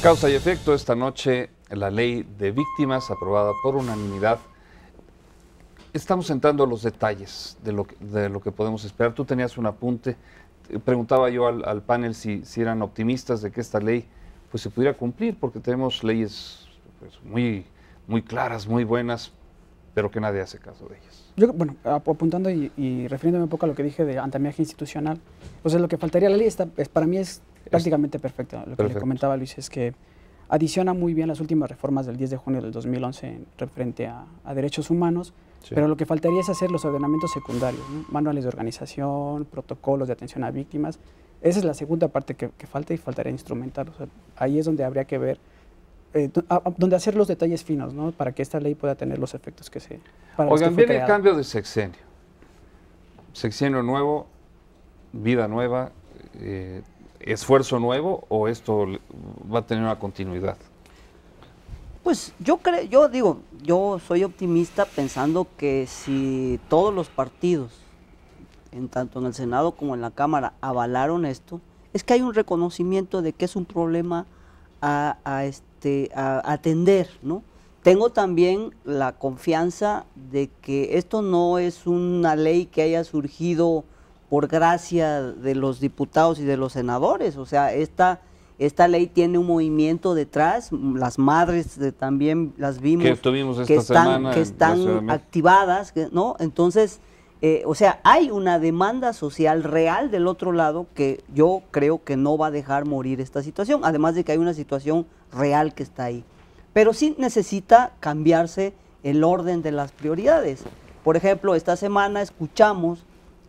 Causa y efecto, esta noche la ley de víctimas aprobada por unanimidad. Estamos entrando a los detalles de lo que podemos esperar. Tú tenías un apunte, preguntaba yo al panel si eran optimistas de que esta ley pues se pudiera cumplir, porque tenemos leyes pues, muy claras, muy buenas, pero que nadie hace caso de ellas. Yo, bueno, apuntando y refiriéndome un poco a lo que dije de andamiaje institucional, pues lo que faltaría, la ley para mí es prácticamente perfecta. Lo que le comentaba Luis es que adiciona muy bien las últimas reformas del 10 de junio del 2011 en referente a derechos humanos, sí. Pero lo que faltaría es hacer los ordenamientos secundarios, ¿no? Manuales de organización, protocolos de atención a víctimas. Esa es la segunda parte que falta y faltaría instrumentar. O sea, ahí es donde habría que ver, donde hacer los detalles finos, ¿no? Para que esta ley pueda tener los efectos que se... Oigan, viene el cambio de sexenio. Sexenio nuevo, vida nueva, esfuerzo nuevo, o esto va a tener una continuidad. Pues yo soy optimista pensando que si todos los partidos, tanto en el Senado como en la Cámara, avalaron esto, es que hay un reconocimiento de que es un problema a atender, ¿no? Tengo también la confianza de que esto no es una ley que haya surgido por gracia de los diputados y de los senadores, o sea, esta ley tiene un movimiento detrás, las madres también las vimos que están activadas, ¿no? Entonces, o sea, hay una demanda social real del otro lado que yo creo que no va a dejar morir esta situación, además de que hay una situación real que está ahí. Pero sí necesita cambiarse el orden de las prioridades. Por ejemplo, esta semana escuchamos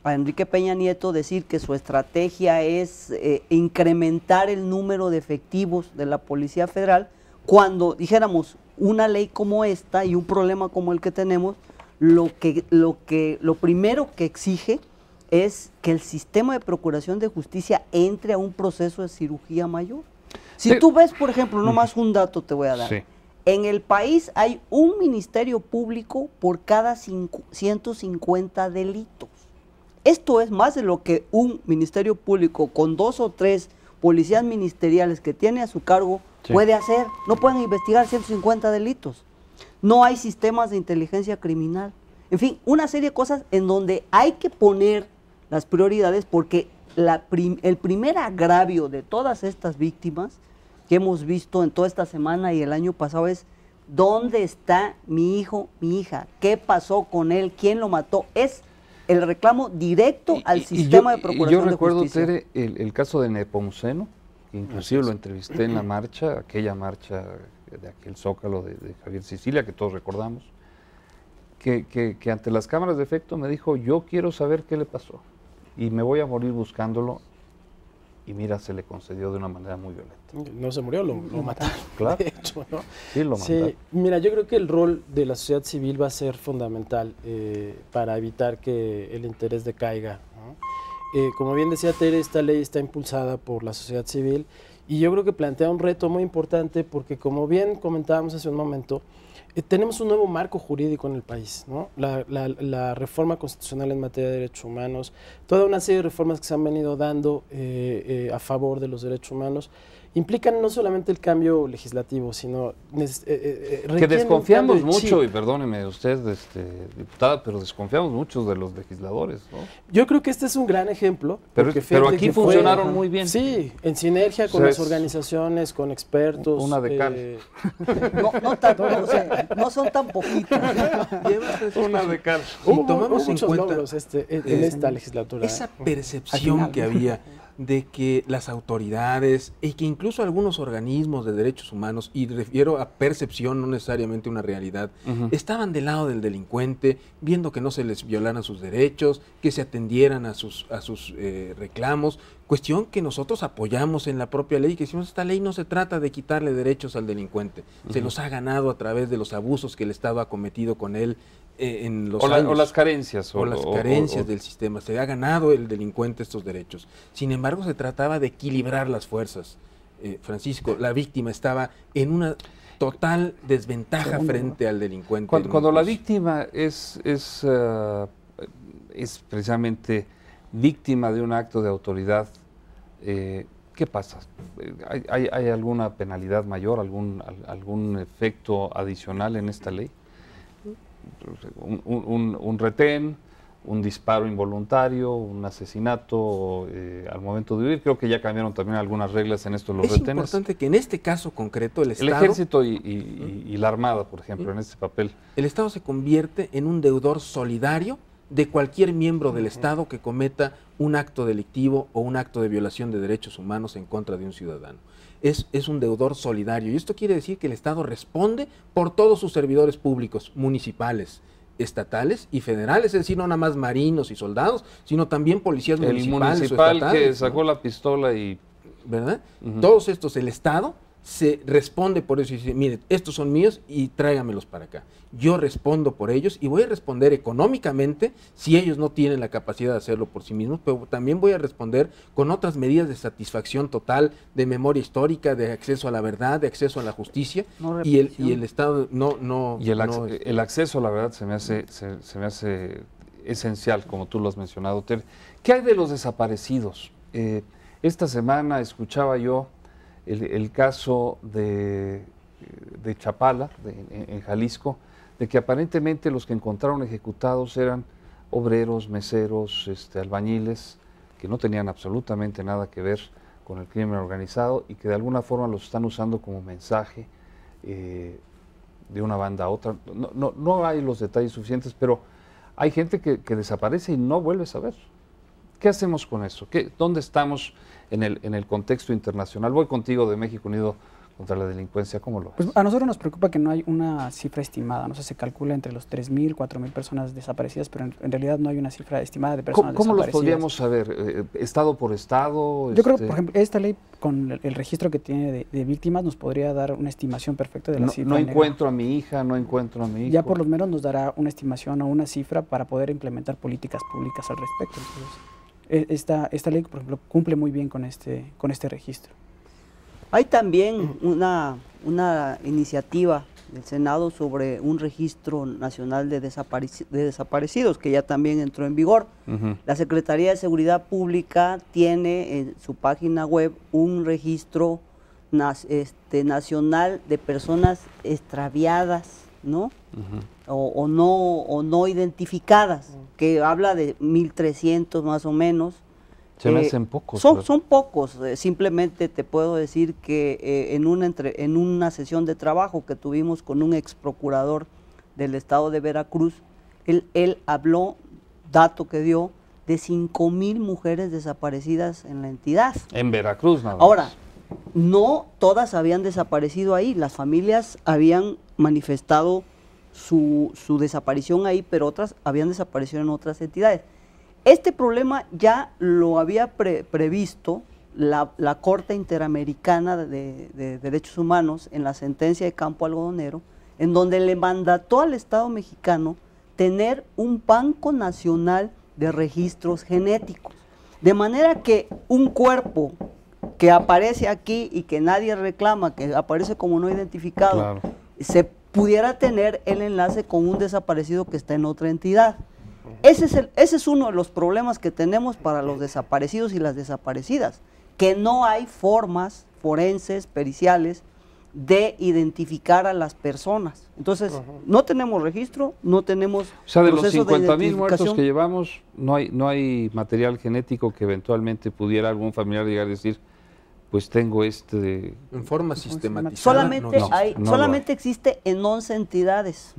a Enrique Peña Nieto decir que su estrategia es incrementar el número de efectivos de la Policía Federal, cuando dijéramos una ley como esta y un problema como el que tenemos, lo primero que exige es que el sistema de procuración de justicia entre a un proceso de cirugía mayor. Si tú ves, por ejemplo, nomás un dato te voy a dar. Sí. En el país hay un ministerio público por cada 150 delitos. Esto es más de lo que un ministerio público con 2 o 3 policías ministeriales que tiene a su cargo puede hacer. No pueden investigar 150 delitos. No hay sistemas de inteligencia criminal. En fin, una serie de cosas en donde hay que poner las prioridades, porque el primer agravio de todas estas víctimas que hemos visto en toda esta semana y el año pasado es: ¿dónde está mi hijo, mi hija? ¿Qué pasó con él? ¿Quién lo mató? Es el reclamo directo al sistema de procuración de justicia. Yo recuerdo, Tere, el caso de Nepomuceno, inclusive lo entrevisté en la marcha, aquella marcha de aquel Zócalo de Javier Sicilia, que todos recordamos, que ante las cámaras de efecto me dijo: yo quiero saber qué le pasó y me voy a morir buscándolo. Y mira, se le concedió de una manera muy violenta. No se murió, lo mataron. Claro. De hecho, ¿no? Sí, lo mataron. Sí, mira, yo creo que el rol de la sociedad civil va a ser fundamental para evitar que el interés decaiga, ¿no? Como bien decía Tere, esta ley está impulsada por la sociedad civil y yo creo que plantea un reto muy importante, porque como bien comentábamos hace un momento, tenemos un nuevo marco jurídico en el país, ¿no? La reforma constitucional en materia de derechos humanos, toda una serie de reformas que se han venido dando a favor de los derechos humanos, implican no solamente el cambio legislativo, sino que desconfiamos mucho, y perdóneme usted, diputada, pero desconfiamos mucho de los legisladores, ¿no? Yo creo que este es un gran ejemplo. Pero aquí funcionaron muy bien. Sí, en sinergia con las organizaciones, con expertos. Una de cal. No son tan poquitos. Una de cal. Y tomamos muchos logros en esta legislatura. Esa percepción que había de que las autoridades y que incluso algunos organismos de derechos humanos, y refiero a percepción, no necesariamente una realidad, estaban del lado del delincuente, viendo que no se les violaran sus derechos, que se atendieran a sus reclamos, cuestión que nosotros apoyamos en la propia ley, que decimos: esta ley no se trata de quitarle derechos al delincuente, se los ha ganado a través de los abusos que el Estado ha cometido con él en los años. O las carencias. O las carencias del sistema. Se ha ganado el delincuente estos derechos. Sin embargo, se trataba de equilibrar las fuerzas. Francisco, la víctima estaba en una total desventaja frente al delincuente. Cuando la víctima es precisamente víctima de un acto de autoridad, ¿qué pasa? ¿Hay alguna penalidad mayor, algún efecto adicional en esta ley? Un retén, un disparo involuntario, un asesinato al momento de huir. Creo que ya cambiaron también algunas reglas en esto de los retenes. Es importante que en este caso concreto el Estado... El Ejército y la Armada, por ejemplo, en este papel. El Estado se convierte en un deudor solidario de cualquier miembro del Estado que cometa un acto delictivo o un acto de violación de derechos humanos en contra de un ciudadano. Es un deudor solidario y esto quiere decir que el Estado responde por todos sus servidores públicos, municipales, estatales y federales, es decir, no nada más marinos y soldados, sino también policías municipales o estatales. El municipal que sacó ¿no? la pistola y... ¿Verdad? Todos estos, el Estado se responde por eso y dice, miren, estos son míos y tráigamelos para acá. Yo respondo por ellos y voy a responder económicamente si ellos no tienen la capacidad de hacerlo por sí mismos, pero también voy a responder con otras medidas de satisfacción total, de memoria histórica, de acceso a la verdad, de acceso a la justicia y el Estado el acceso a la verdad se me hace esencial, como tú lo has mencionado, Tere. ¿Qué hay de los desaparecidos? Esta semana escuchaba yo el caso de Chapala, en Jalisco, de que aparentemente los que encontraron ejecutados eran obreros, meseros, albañiles, que no tenían absolutamente nada que ver con el crimen organizado y que de alguna forma los están usando como mensaje de una banda a otra. No hay los detalles suficientes, pero hay gente que desaparece y no vuelve a saber. ¿Qué hacemos con eso? ¿Dónde estamos en el contexto internacional? Voy contigo de México Unido contra la Delincuencia. ¿Cómo lo ves? Pues a nosotros nos preocupa que no hay una cifra estimada. No sé, se calcula entre los 3.000, 4.000 personas desaparecidas, pero en realidad no hay una cifra estimada de personas ¿Cómo los desaparecidas. podríamos saber? ¿Estado por estado? Yo creo que, por ejemplo, esta ley, con el registro que tiene de víctimas, nos podría dar una estimación perfecta de la cifra. No encuentro a mi hija, no encuentro a mi hijo. Ya por lo menos nos dará una estimación o una cifra para poder implementar políticas públicas al respecto. Entonces, esta ley, por ejemplo, cumple muy bien con este registro. Hay también una iniciativa del Senado sobre un registro nacional de desaparecidos que ya también entró en vigor. La Secretaría de Seguridad Pública tiene en su página web un registro nacional de personas extraviadas, ¿no? O no identificadas, que habla de 1.300 más o menos. Se me hacen pocos. Son pocos. Simplemente te puedo decir que en una sesión de trabajo que tuvimos con un ex procurador del estado de Veracruz, él habló, dato que dio, de 5.000 mujeres desaparecidas en la entidad. En Veracruz nada más. Ahora, no todas habían desaparecido ahí, las familias habían manifestado su desaparición ahí, pero otras habían desaparecido en otras entidades. Este problema ya lo había previsto la Corte Interamericana de Derechos Humanos en la sentencia de Campo Algodonero, en donde le mandató al Estado mexicano tener un banco nacional de registros genéticos. De manera que un cuerpo que aparece aquí y que nadie reclama, que aparece como no identificado, claro, se pudiera tener el enlace con un desaparecido que está en otra entidad. Ese es uno de los problemas que tenemos para los desaparecidos y las desaparecidas, que no hay formas forenses, periciales, de identificar a las personas. Entonces, no tenemos registro, no tenemos... O sea, de los 50,000 muertos que llevamos, no hay material genético que eventualmente pudiera algún familiar llegar a decir, pues tengo en forma sistematizada. Solamente existe en 11 entidades,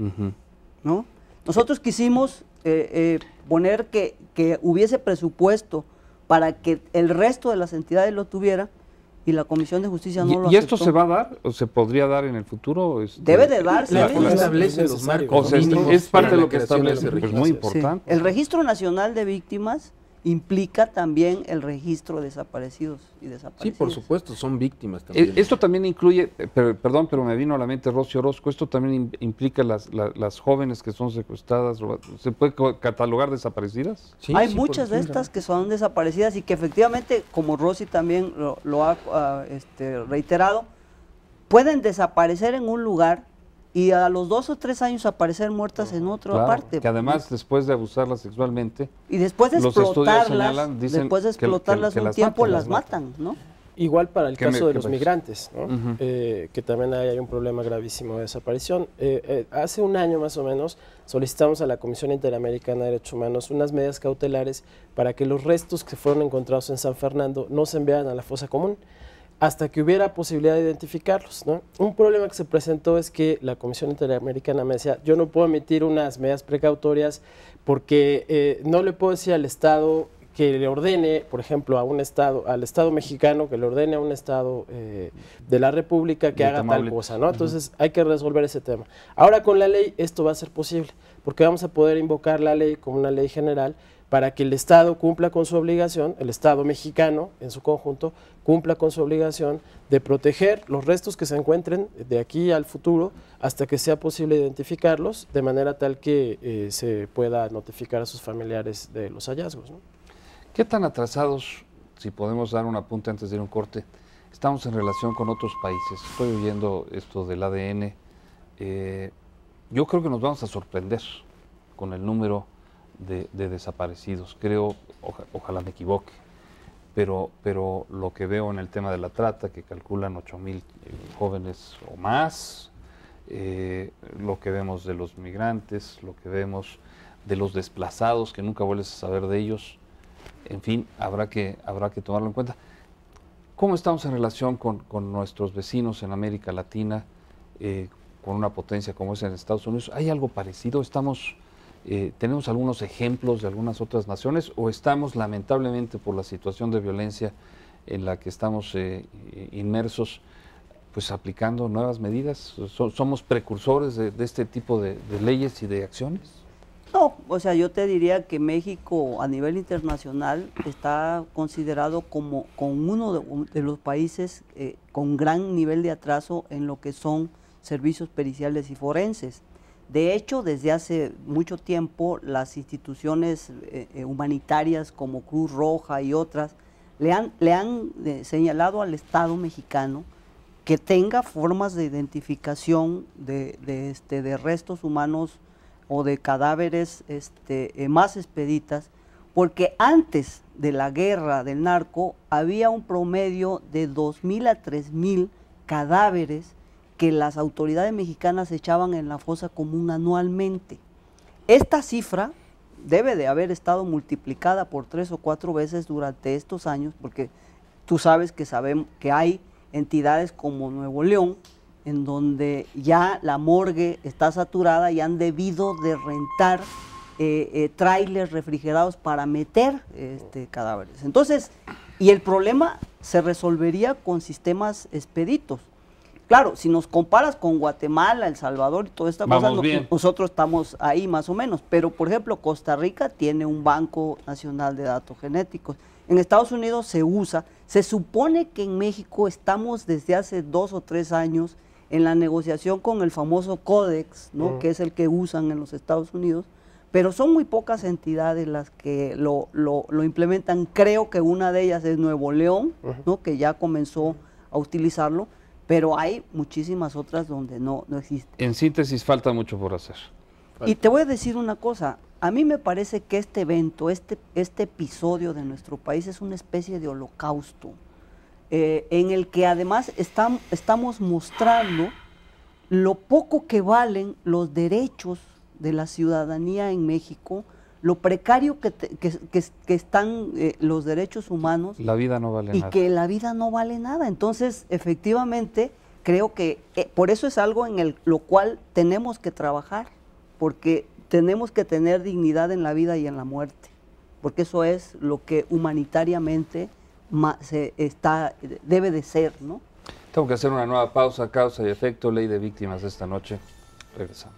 ¿no? Nosotros quisimos poner que hubiese presupuesto para que el resto de las entidades lo tuviera, y la Comisión de Justicia no lo aceptó. ¿Y esto se va a dar o se podría dar en el futuro? Debe de darse. La ley establece los marcos mínimos. Es parte de lo que establece, pues muy importante. Sí. El Registro Nacional de Víctimas implica también el registro de desaparecidos y desaparecidas. Sí, por supuesto, son víctimas también. Esto también incluye, perdón, pero me vino a la mente Rosy Orozco, esto también implica las jóvenes que son secuestradas, ¿se puede catalogar desaparecidas? Sí, hay muchas de estas que son desaparecidas y que efectivamente, como Rosy también lo ha reiterado, pueden desaparecer en un lugar y a los 2 o 3 años aparecer muertas en otra parte. Que además, después de abusarlas sexualmente, y después de explotarlas, un tiempo las matan, ¿no? Igual para el caso de los migrantes, ¿no? Uh-huh. Que también hay un problema gravísimo de desaparición. Hace un año más o menos solicitamos a la Comisión Interamericana de Derechos Humanos unas medidas cautelares para que los restos que fueron encontrados en San Fernando no se enviaran a la fosa común hasta que hubiera posibilidad de identificarlos, ¿no? Un problema que se presentó es que la Comisión Interamericana me decía, yo no puedo emitir unas medidas precautorias porque no le puedo decir al Estado que le ordene, por ejemplo, a un Estado, al Estado mexicano, que le ordene a un Estado de la República que haga tal cosa, ¿no? Entonces hay que resolver ese tema. Ahora con la ley esto va a ser posible, porque vamos a poder invocar la ley como una ley general para que el Estado cumpla con su obligación, el Estado mexicano en su conjunto, cumpla con su obligación de proteger los restos que se encuentren de aquí al futuro hasta que sea posible identificarlos, de manera tal que se pueda notificar a sus familiares de los hallazgos, ¿no? ¿Qué tan atrasados, si podemos dar un apunte antes de ir a un corte, estamos en relación con otros países? Estoy oyendo esto del ADN. Yo creo que nos vamos a sorprender con el número de desaparecidos. Creo, ojalá me equivoque, pero lo que veo en el tema de la trata, que calculan 8,000 jóvenes o más, lo que vemos de los migrantes, lo que vemos de los desplazados, que nunca vuelves a saber de ellos. En fin, habrá que tomarlo en cuenta. ¿Cómo estamos en relación con nuestros vecinos en América Latina, con una potencia como es en Estados Unidos? ¿Hay algo parecido? ¿Tenemos algunos ejemplos de algunas otras naciones o estamos lamentablemente por la situación de violencia en la que estamos inmersos, pues aplicando nuevas medidas? ¿Somos precursores de este tipo de leyes y de acciones? No, o sea, yo te diría que México a nivel internacional está considerado como uno de los países con gran nivel de atraso en lo que son servicios periciales y forenses. De hecho, desde hace mucho tiempo las instituciones humanitarias como Cruz Roja y otras le han señalado al Estado mexicano que tenga formas de identificación de restos humanos o de cadáveres más expeditas, porque antes de la guerra del narco había un promedio de 2,000 a 3,000 cadáveres que las autoridades mexicanas echaban en la fosa común anualmente. Esta cifra debe de haber estado multiplicada por 3 o 4 veces durante estos años, porque tú sabes que hay entidades como Nuevo León, en donde ya la morgue está saturada y han debido de rentar trailers refrigerados para meter cadáveres. Entonces, y el problema se resolvería con sistemas expeditos. Claro, si nos comparas con Guatemala, El Salvador y toda esta cosa, nosotros estamos ahí más o menos, pero por ejemplo Costa Rica tiene un Banco Nacional de Datos Genéticos. En Estados Unidos se usa, se supone que en México estamos desde hace 2 o 3 años en la negociación con el famoso Codex, ¿no? Que es el que usan en los Estados Unidos, pero son muy pocas entidades las que lo implementan. Creo que una de ellas es Nuevo León, ¿no? Que ya comenzó a utilizarlo, pero hay muchísimas otras donde no existe. En síntesis, falta mucho por hacer. Y te voy a decir una cosa, a mí me parece que este evento, este episodio de nuestro país es una especie de holocausto, en el que además estamos mostrando lo poco que valen los derechos de la ciudadanía en México, lo precario que están los derechos humanos. La vida no vale nada. Y que la vida no vale nada. Entonces, efectivamente, creo que por eso es algo en lo cual tenemos que trabajar, porque tenemos que tener dignidad en la vida y en la muerte, porque eso es lo que humanitariamente debe de ser, ¿no? Tengo que hacer una nueva pausa, causa y efecto, ley de víctimas esta noche. Regresamos.